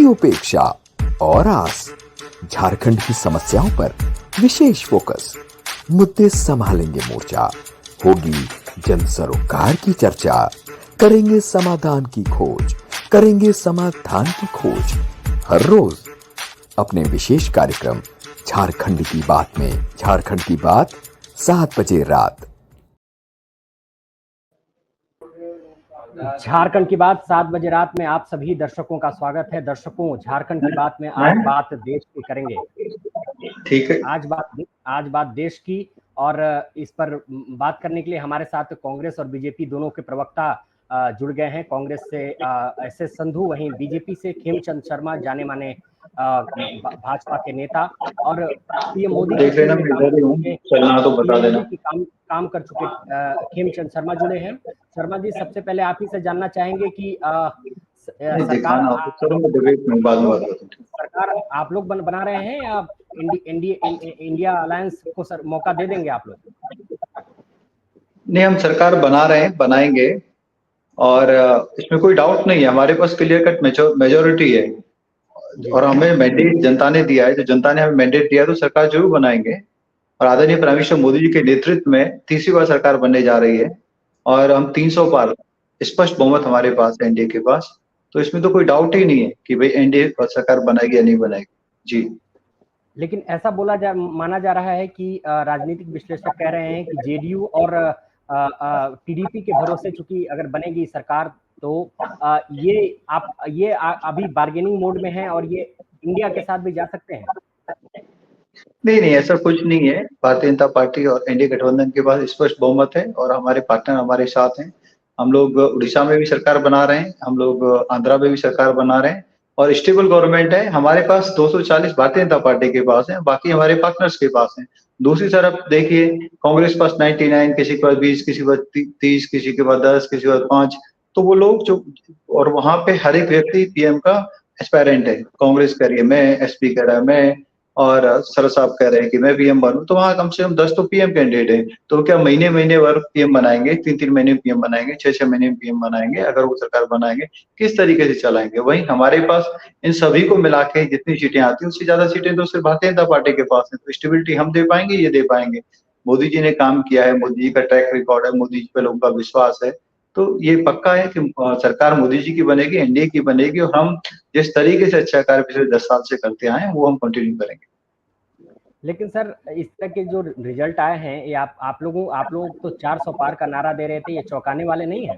की उपेक्षा और आस, झारखंड की समस्याओं पर विशेष फोकस, मुद्दे संभालेंगे मोर्चा, होगी जन सरोकार की चर्चा, करेंगे समाधान की खोज, करेंगे समाधान की खोज। हर रोज अपने विशेष कार्यक्रम झारखंड की बात में, झारखंड की बात 7 बजे रात। झारखंड की बात 7 बजे रात में आप सभी दर्शकों का स्वागत है। दर्शकों, झारखंड की बात में आज बात देश की करेंगे। ठीक है, आज बात देश की, और इस पर बात करने के लिए हमारे साथ कांग्रेस और बीजेपी दोनों के प्रवक्ता जुड़ गए हैं। कांग्रेस से एस एस संधू, वहीं बीजेपी से खेमचंद शर्मा, जाने माने भाजपा के नेता और पीएम मोदी देख लेना, मैं इधर ही हूँ, चलना तो बता देना। काम कर चुके खेमचंद शर्मा जुड़े हैं। शर्मा जी, सबसे पहले आप ही से जानना चाहेंगे कि सरकार आप लोग बना रहे हैं या इंडिया अलायंस को सर मौका दे देंगे आप लोग? नहीं, हम सरकार बना रहे हैं, बनाएंगे, और इसमें कोई डाउट नहीं है। हमारे पास क्लियर कट मेजोरिटी है और हमें मैंडेट जनता ने दिया है। जो जनता ने हमें मैंडेट दिया तो सरकार जरूर बनाएंगे। और आदरणीय प्राइम मिनिस्टर मोदी जी के नेतृत्व में तीसरी बार सरकार बनने जा रही है और हम 300 पार स्पष्ट बहुमत हमारे पास है एनडीए के पास। तो इसमें तो कोई डाउट ही नहीं है कि भाई एनडीए सरकार बनाएगी या नहीं बनाएगी। जी, लेकिन ऐसा माना जा रहा है कि राजनीतिक विश्लेषक कह रहे हैं कि जेडीयू और टीडीपी के भरोसे चूंकि अगर बनेगी सरकार तो ये अभी बार्गेनिंग मोड में है और ये इंडिया के साथ भी जा सकते हैं। नहीं, ऐसा कुछ नहीं है। भारतीय जनता पार्टी और एनडीए गठबंधन के पास स्पष्ट बहुमत है और हमारे पार्टनर हमारे साथ हैं। हम लोग उड़ीसा में भी सरकार बना रहे हैं, हम लोग आंध्रा में भी सरकार बना रहे हैं और स्टेबल गवर्नमेंट है। हमारे पास 240 भारतीय जनता पार्टी के पास है, बाकी हमारे पार्टनर्स के पास है। दूसरी तरफ देखिए, कांग्रेस पास 99, किसी के पास 20, किसी के पास 30, किसी के पास 10, किसी के पास 5। तो वो लोग जो, और वहां पे हर एक व्यक्ति पीएम का एस्पायरेंट है। कांग्रेस कह रही है मैं एसपी कह रहा है मैं, और सर साहब कह रहे हैं कि मैं पीएम बनूं। तो वहां कम से कम 10 तो पीएम कैंडिडेट है। तो क्या महीने वर्ग पीएम बनाएंगे, 3 महीने पीएम बनाएंगे, 6 महीने में पीएम बनाएंगे? अगर वो सरकार बनाएंगे किस तरीके से चलाएंगे? वहीं हमारे पास इन सभी को मिला के जितनी सीटें आती हैं उससे ज्यादा सीटें तो सिर्फ भारतीय जनता पार्टी के पास है। तो स्टेबिलिटी हम दे पाएंगे, ये दे पाएंगे। मोदी जी ने काम किया है, मोदी जी का ट्रैक रिकॉर्ड है, मोदी जी पे लोगों का विश्वास है। तो ये पक्का है कि सरकार मोदी जी की बनेगी, एनडीए की बनेगी, और हम जिस तरीके से अच्छा कार्य पिछले 10 साल से करते आए हैं वो हम कंटिन्यू करेंगे। लेकिन सर, इस तरह के जो रिजल्ट आए हैं, ये आप लोग तो 400 पार का नारा दे रहे थे, ये चौंकाने वाले नहीं है?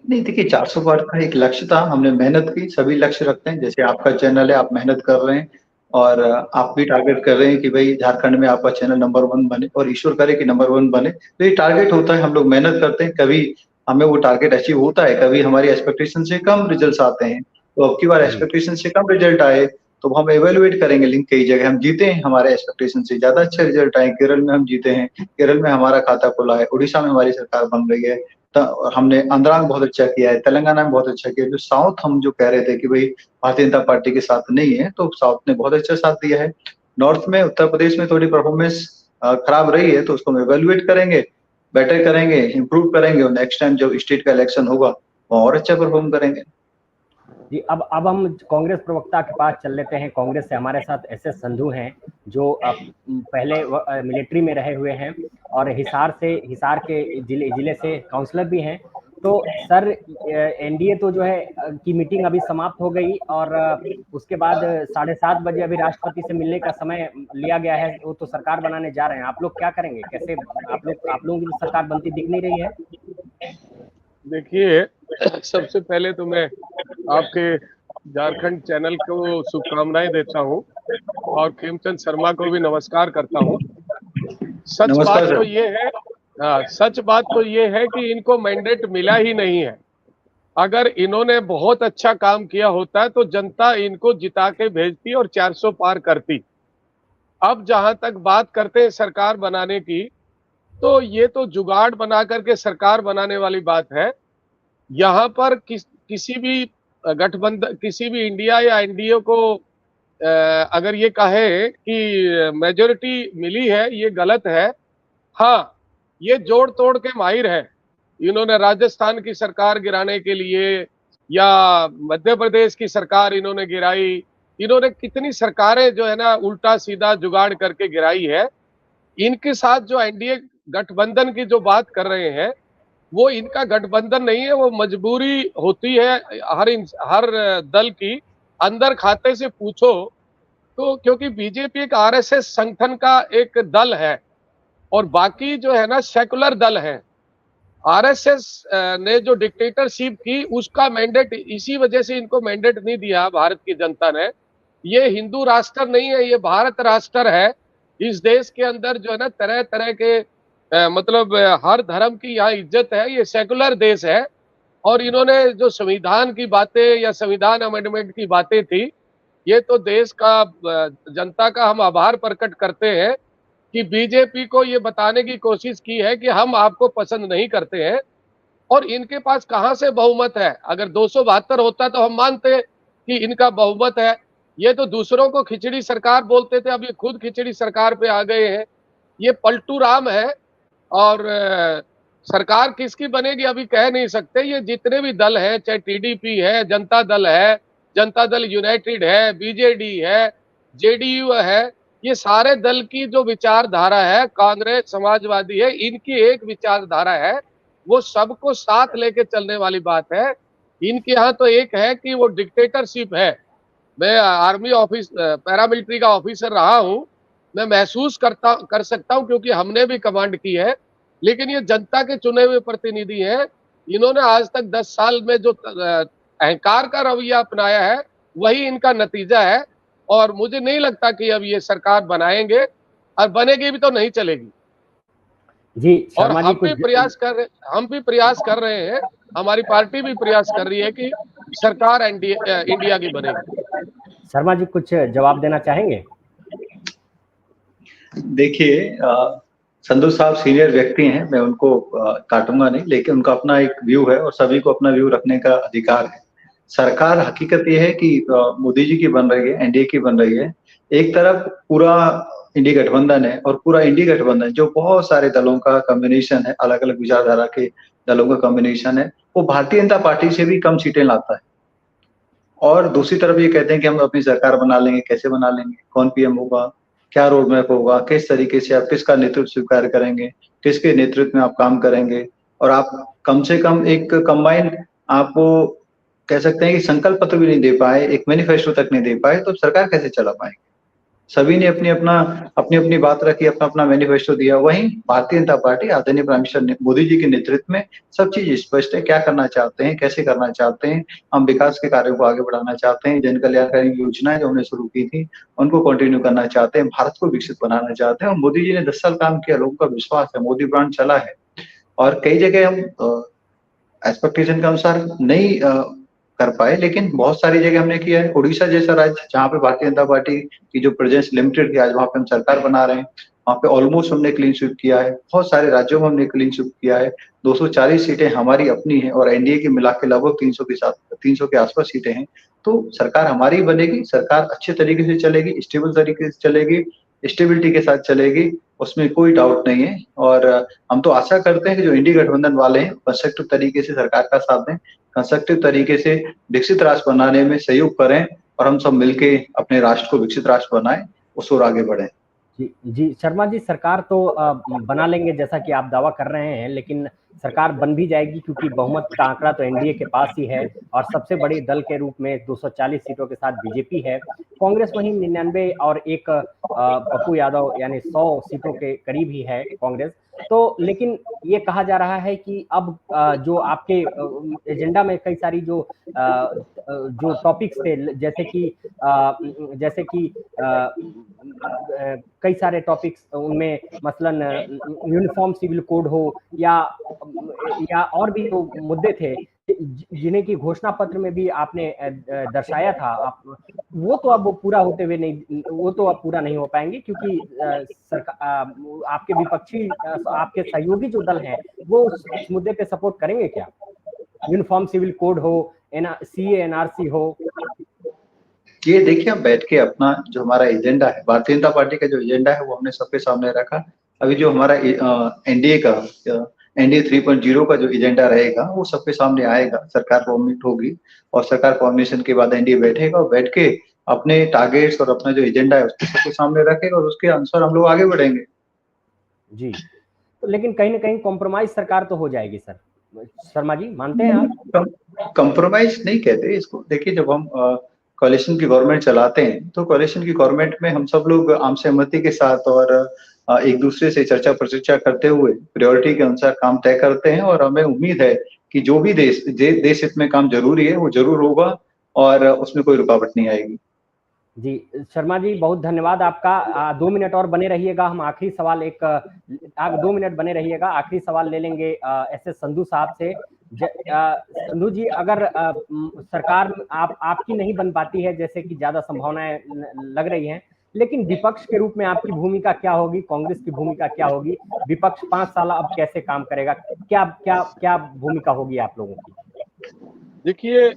नहीं, देखिए, 400 पार का एक लक्ष्य था, हमने मेहनत की। सभी लक्ष्य रखते हैं, जैसे आपका चैनल है, आप मेहनत कर रहे हैं और आप भी टारगेट कर रहे हैं कि भाई झारखंड में आपका चैनल नंबर 1 बने, और ईश्वर करे कि नंबर 1 बने। तो ये टारगेट होता है, हम लोग मेहनत करते हैं। कभी हमें वो टारगेट अचीव होता है, कभी हमारी एक्सपेक्टेशन से कम रिजल्ट आते हैं। तो अब की बार एक्सपेक्टेशन से कम रिजल्ट आए तो हम एवेलुएट करेंगे। लिंक कई जगह हम जीते हैं, हमारे एक्सपेक्टेशन से ज्यादा अच्छे रिजल्ट आए। केरल में हम जीते हैं, केरल में हमारा खाता खुला है, उड़ीसा में हमारी सरकार बन रही है, हमने आंध्रा में बहुत अच्छा किया है, तेलंगाना में बहुत अच्छा किया है। जो साउथ हम जो कह रहे थे कि भाई भारतीय जनता पार्टी के साथ नहीं है, तो साउथ ने बहुत अच्छा साथ दिया है। नॉर्थ में, उत्तर प्रदेश में थोड़ी परफॉर्मेंस खराब रही है, तो उसको हम एवेलुएट करेंगे, बेटर करेंगे, इंप्रूव करेंगे, और नेक्स्ट टाइम जब स्टेट का इलेक्शन होगा वहाँ और अच्छा परफॉर्म करेंगे। जी, अब हम कांग्रेस प्रवक्ता के पास चल लेते हैं। कांग्रेस से हमारे साथ एस एस संधू हैं, जो पहले मिलिट्री में रहे हुए हैं और हिसार के जिले से काउंसलर भी हैं। तो सर, एनडीए तो जो है की मीटिंग अभी समाप्त हो गई और उसके बाद 7:30 बजे अभी राष्ट्रपति से मिलने का समय लिया गया है। वो तो सरकार बनाने जा रहे हैं, आप लोग क्या करेंगे? कैसे आप लोगों की तो सरकार बनती दिख नहीं रही है। देखिए, सबसे पहले तो मैं आपके झारखंड चैनल को शुभकामनाएं देता हूं और खेमचंद शर्मा को भी नमस्कार करता हूं। सच बात तो ये है कि इनको मैंडेट मिला ही नहीं है। अगर इन्होंने बहुत अच्छा काम किया होता तो जनता इनको जिता के भेजती और 400 पार करती। अब जहां तक बात करते हैं सरकार बनाने की, तो ये तो जुगाड़ बना करके सरकार बनाने वाली बात है। यहाँ पर किसी भी गठबंधन, किसी भी इंडिया या एनडीए को अगर ये कहे कि मेजोरिटी मिली है, ये गलत है। हाँ, ये जोड़ तोड़ के माहिर है। इन्होंने राजस्थान की सरकार गिराने के लिए या मध्य प्रदेश की सरकार इन्होंने गिराई, इन्होंने कितनी सरकारें जो है ना उल्टा सीधा जुगाड़ करके गिराई है। इनके साथ जो एनडीए गठबंधन की जो बात कर रहे हैं, वो इनका गठबंधन नहीं है, वो मजबूरी होती है हर दल की। अंदर खाते से पूछो तो, क्योंकि बीजेपी एक आरएसएस संगठन का एक दल है और बाकी जो है ना सेकुलर दल है। आरएसएस ने जो डिक्टेटरशिप की उसका मैंडेट, इसी वजह से इनको मैंडेट नहीं दिया भारत की जनता ने। ये हिंदू राष्ट्र नहीं है, ये भारत राष्ट्र है। इस देश के अंदर जो है ना तरह तरह के मतलब हर धर्म की यहाँ इज्जत है। ये सेकुलर देश है और इन्होंने जो संविधान की बातें या संविधान अमेंडमेंट की बातें थी, ये तो देश का जनता का हम आभार प्रकट करते हैं कि बीजेपी को ये बताने की कोशिश की है कि हम आपको पसंद नहीं करते हैं। और इनके पास कहां से बहुमत है? अगर 272 होता तो हम मानते कि इनका बहुमत है। ये तो दूसरों को खिचड़ी सरकार बोलते थे, अब ये खुद खिचड़ी सरकार पे आ गए हैं। ये पलटू राम है और सरकार किसकी बनेगी अभी कह नहीं सकते। ये जितने भी दल हैं, चाहे टीडीपी है, जनता दल है, जनता दल यूनाइटेड है, बीजेडी है, जेडीयू है, ये सारे दल की जो विचारधारा है, कांग्रेस समाजवादी है, इनकी एक विचारधारा है, वो सबको साथ लेके चलने वाली बात है। इनके यहाँ तो एक है कि वो डिक्टेटरशिप है। मैं आर्मी ऑफिस पैरामिलिट्री का ऑफिसर रहा हूँ, मैं महसूस कर सकता हूँ क्योंकि हमने भी कमांड की है। लेकिन ये जनता के चुने हुए प्रतिनिधि हैं। इन्होंने आज तक 10 साल में जो अहंकार का रवैया अपनाया है, वही इनका नतीजा है। और मुझे नहीं लगता कि अब ये सरकार बनाएंगे, और बनेगी भी तो नहीं चलेगी। जी और शर्मा जी, हम भी प्रयास कर रहे हैं, हमारी पार्टी भी प्रयास कर रही है कि सरकार इंडिया की बनेगी। शर्मा जी कुछ जवाब देना चाहेंगे? देखिए, संधू साहब सीनियर व्यक्ति हैं, मैं उनको काटूंगा नहीं, लेकिन उनका अपना एक व्यू है और सभी को अपना व्यू रखने का अधिकार है। सरकार हकीकत यह है कि मोदी जी की बन रही है, एनडीए की बन रही है। एक तरफ पूरा इंडी गठबंधन है और पूरा इंडी गठबंधन जो बहुत सारे दलों का कॉम्बिनेशन है, अलग अलग विचारधारा के दलों का कॉम्बिनेशन है, वो भारतीय जनता पार्टी से भी कम सीटें लाता है। और दूसरी तरफ ये कहते हैं कि हम अपनी सरकार बना लेंगे। कैसे बना लेंगे? कौन पीएम होगा? क्या रोड मैप होगा? किस तरीके से आप किसका नेतृत्व स्वीकार करेंगे? किसके नेतृत्व में आप काम करेंगे? और आप कम से कम एक कंबाइंड आप वो कह सकते हैं कि संकल्प पत्र भी नहीं दे पाए, एक मैनिफेस्टो तक नहीं दे पाए, तो सरकार कैसे चला पाएंगे? सभी ने अपनी अपनी बात रखी, अपना अपना मैनिफेस्टो दिया। वहीं भारतीय जनता पार्टी आदरणीय प्राइम मिनिस्टर मोदी जी के नेतृत्व में सब चीज स्पष्ट है, क्या करना चाहते हैं, कैसे करना चाहते हैं। हम विकास के कार्यों को आगे बढ़ाना चाहते हैं, जन कल्याणकारी योजनाएं जो हमने शुरू की थी उनको कंटिन्यू करना चाहते हैं, भारत को विकसित बनाना चाहते हैं। और मोदी जी ने 10 साल काम किया, लोगों का विश्वास है, मोदी ब्रांड चला है। और कई जगह हम एक्सपेक्टेशन के अनुसार नहीं कर पाए, लेकिन बहुत सारी जगह हमने किया है। उड़ीसा जैसा राज्य जहाँ पे भारतीय जनता पार्टी की जो प्रेजेंस लिमिटेड थी, आज वहाँ पे हम सरकार बना रहे हैं। वहाँ पे ऑलमोस्ट हमने क्लीन स्वीप किया है। बहुत सारे राज्यों में हमने क्लीन स्वीप किया है। 240 सीटें हमारी अपनी हैं और एनडीए की मिला के लगभग 300 के आसपास सीटें हैं। तो सरकार हमारी बनेगी, सरकार अच्छे तरीके से चलेगी, स्टेबल तरीके से चलेगी, स्टेबिलिटी के साथ चलेगी, उसमें कोई डाउट नहीं है। और हम तो आशा करते हैं कि जो इंडी गठबंधन वाले हैं कंस्ट्रक्टिव तरीके से सरकार का साथ दें, कंस्ट्रक्टिव तरीके से विकसित राष्ट्र बनाने में सहयोग करें और हम सब मिलके अपने राष्ट्र को विकसित राष्ट्र बनाएं, उस ओर आगे बढ़ें। जी शर्मा जी, सरकार तो बना लेंगे जैसा कि आप दावा कर रहे हैं, लेकिन सरकार बन भी जाएगी क्योंकि बहुमत का आंकड़ा तो एनडीए के पास ही है और सबसे बड़ी दल के रूप में 240 सीटों के साथ बीजेपी है। कांग्रेस वहीं 99 और एक पप्पू यादव यानी 100 सीटों के करीब ही है कांग्रेस। तो लेकिन ये कहा जा रहा है कि अब जो आपके एजेंडा में कई सारी जो टॉपिक्स थे, जैसे कि कई सारे टॉपिक्स, उनमें मसलन यूनिफॉर्म सिविल कोड हो या और भी जो मुद्दे थे जिन्हें की घोषणा पत्र में भी आपने दर्शाया था, वो तो अब पूरा होते हुए नहीं, वो तो अब पूरा नहीं हो पाएंगे क्योंकि आपके विपक्षी, आपके सहयोगी जो दल हैं वो उस मुद्दे पे सपोर्ट करेंगे क्या? यूनिफॉर्म सिविल कोड हो, सीए एनआरसी हो। ये देखिए, हम बैठ के अपना जो हमारा एजेंडा है, भारतीय जनता पार्टी का जो एजेंडा है वो हमने सबके सामने रखा। अभी जो हमारा एनडीए का एनडीए 3.0 का जो एजेंडा रहेगा वो सबके सामने आएगा। सरकार फॉर्मेट होगी और सरकार फॉर्मेशन के बाद एनडीए बैठेगा और बैठ के अपने टारगेट्स और अपना जो एजेंडा है उसको सबके सामने रखेगा और उसके अनुसार हम लोग आगे बढ़ेंगे। जी, तो लेकिन कहीं ना कहीं कॉम्प्रोमाइज सरकार तो हो जाएगी सर। शर्मा जी, मानते हैं आप? कॉम्प्रोमाइज नहीं कहते इसको। देखिए, जब हम कोalition की गवर्नमेंट चलाते हैं तो कोalition की गवर्नमेंट में हम सब लोग आम सहमति के साथ और एक दूसरे से चर्चा प्रचर्चा करते हुए प्रायोरिटी के अनुसार काम तय करते हैं और हमें उम्मीद है कि जो भी देश हित में काम जरूरी है वो जरूर होगा और उसमें कोई रुकावट नहीं आएगी। जी शर्मा जी, बहुत धन्यवाद आपका। 2 मिनट और बने रहिएगा, हम आखिरी सवाल आप 2 मिनट बने रहिएगा, आखिरी सवाल ले लेंगे एसएस संधू साहब से। संधू जी, अगर सरकार आपकी नहीं बन पाती है, जैसे कि ज्यादा संभावनाएं लग रही हैं, लेकिन विपक्ष के रूप में आपकी भूमिका क्या होगी, कांग्रेस की भूमिका क्या होगी? विपक्ष 5 साल अब कैसे काम करेगा? क्या क्या क्या भूमिका होगी आप लोगों की? देखिए,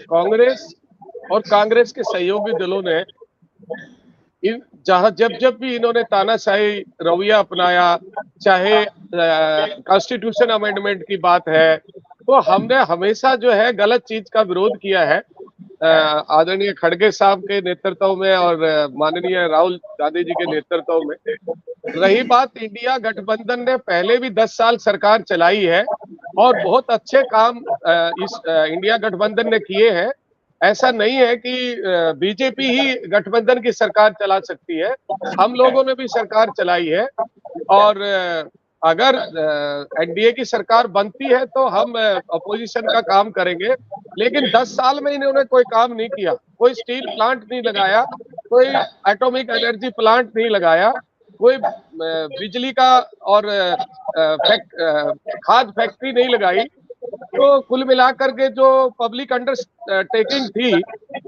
कांग्रेस और कांग्रेस के सहयोगी दलों ने जब भी इन्होंने तानाशाही रवैया अपनाया, चाहे कॉन्स्टिट्यूशन अमेंडमेंट की बात है, तो हमने हमेशा जो है गलत चीज का विरोध किया है। आदरणीय खड़गे साहब के नेतृत्व में और माननीय राहुल गांधी जी के नेतृत्व में। रही बात इंडिया गठबंधन ने पहले भी 10 साल सरकार चलाई है और बहुत अच्छे काम इस इंडिया गठबंधन ने किए हैं। ऐसा नहीं है कि बीजेपी ही गठबंधन की सरकार चला सकती है, हम लोगों ने भी सरकार चलाई है और अगर एनडीए की सरकार बनती है तो हम अपोजिशन का काम करेंगे। लेकिन 10 साल में इन्होंने कोई काम नहीं किया, कोई स्टील प्लांट नहीं लगाया, कोई एटॉमिक एनर्जी प्लांट नहीं लगाया, कोई बिजली का और खाद फैक्ट्री नहीं लगाई। तो कुल मिलाकर के जो पब्लिक अंडरटेकिंग थी,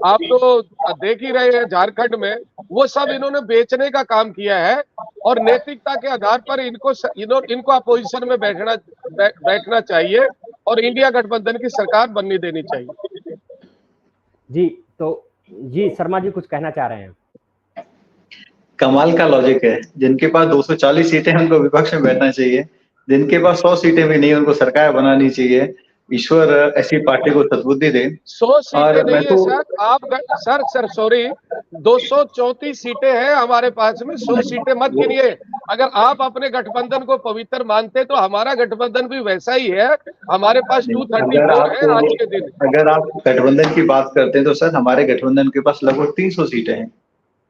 आप तो देख ही रहे हैं झारखंड में, वो सब इन्होंने बेचने का काम किया है और नैतिकता के आधार पर इनको अपोजिशन में बैठना चाहिए और इंडिया गठबंधन की सरकार बनने देनी चाहिए। जी, तो जी शर्मा जी कुछ कहना चाह रहे हैं? कमाल का लॉजिक है। जिनके पास 240 सीटें हैं उनको विपक्ष में बैठना चाहिए, जिनके पास 100 सीटें भी नहीं उनको सरकार बनानी चाहिए। ईश्वर ऐसी पार्टी को सद्बुद्धि दे। 100 सीटें नहीं है सर, आप सॉरी 234 सीटें हैं हमारे पास में, 100 सीटें मत गिनिए। अगर आप अपने गठबंधन को पवित्र मानते तो हमारा गठबंधन भी वैसा ही है, हमारे पास 234 है आज के दिन। अगर आप गठबंधन की बात करते हैं तो सर हमारे गठबंधन के पास लगभग 300 सीटें हैं,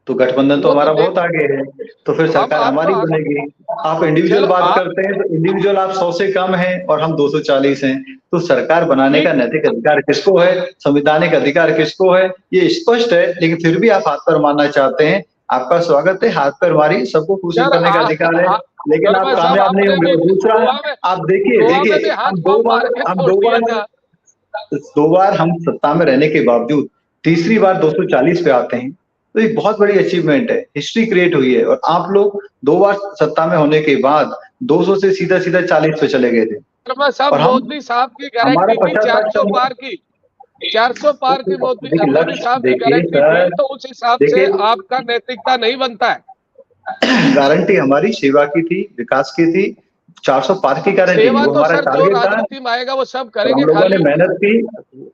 तो गठबंधन तो हमारा बहुत आगे है, तो फिर सरकार हमारी बनेगी। आप इंडिविजुअल बात करते हैं तो इंडिविजुअल आप 100 से कम हैं और हम 240 हैं, तो सरकार बनाने का नैतिक अधिकार किसको है, संवैधानिक अधिकार किसको है, ये स्पष्ट है। लेकिन फिर भी आप हाथ पर मारना चाहते हैं, आपका स्वागत है, हाथ पर मारी, सबको कोशिश करने का अधिकार है, लेकिन आप कामयाब नहीं होंगे। दूसरा, आप देखिए हम दो बार हम सत्ता में रहने के बावजूद तीसरी बार 240 पे आते हैं, तो एक बहुत बड़ी अचीवमेंट है, हिस्ट्री क्रिएट हुई है। और आप लोग 2 बार सत्ता में होने के बाद 200 से सीधा 40 पे चले गए थे। और मोदी साहब की गारंटी थी 400 पार की, 400 पार की मोदी साहब की गारंटी थी, तो उस हिसाब से आपका नैतिकता नहीं बनता है। गारंटी हमारी सेवा की थी, विकास की थी। 400 पार की गारंटी हमारा टारगेट था, राजनीति में आएगा वो सब करेंगे। हम लोगों ने मेहनत की।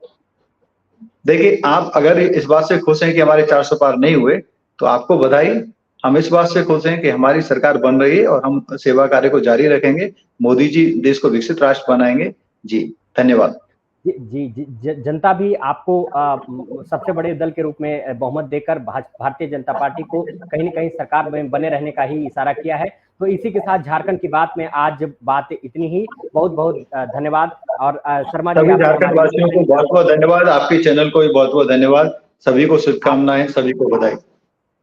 देखिए, आप अगर इस बात से खुश हैं कि हमारे 400 पार नहीं हुए तो आपको बधाई। हम इस बात से खुश हैं कि हमारी सरकार बन रही है और हम सेवा कार्य को जारी रखेंगे। मोदी जी देश को विकसित राष्ट्र बनाएंगे। जी धन्यवाद। जी, जनता भी आपको सबसे बड़े दल के रूप में बहुमत देकर भारतीय जनता पार्टी को कहीं न कहीं सरकार में बने रहने का ही इशारा किया है। तो इसी के साथ झारखंड की बात में आज बात इतनी ही। बहुत बहुत धन्यवाद। और शर्मा जी, सभी झारखंड वासियों को बहुत बहुत धन्यवाद, आपके चैनल को भी बहुत बहुत धन्यवाद, सभी को शुभकामनाएं, सभी को बधाई।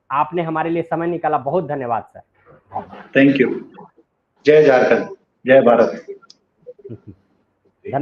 आपने हमारे लिए समय निकाला, बहुत धन्यवाद सर। Thank you. जय झारखंड, जय भारत। धन्यवाद।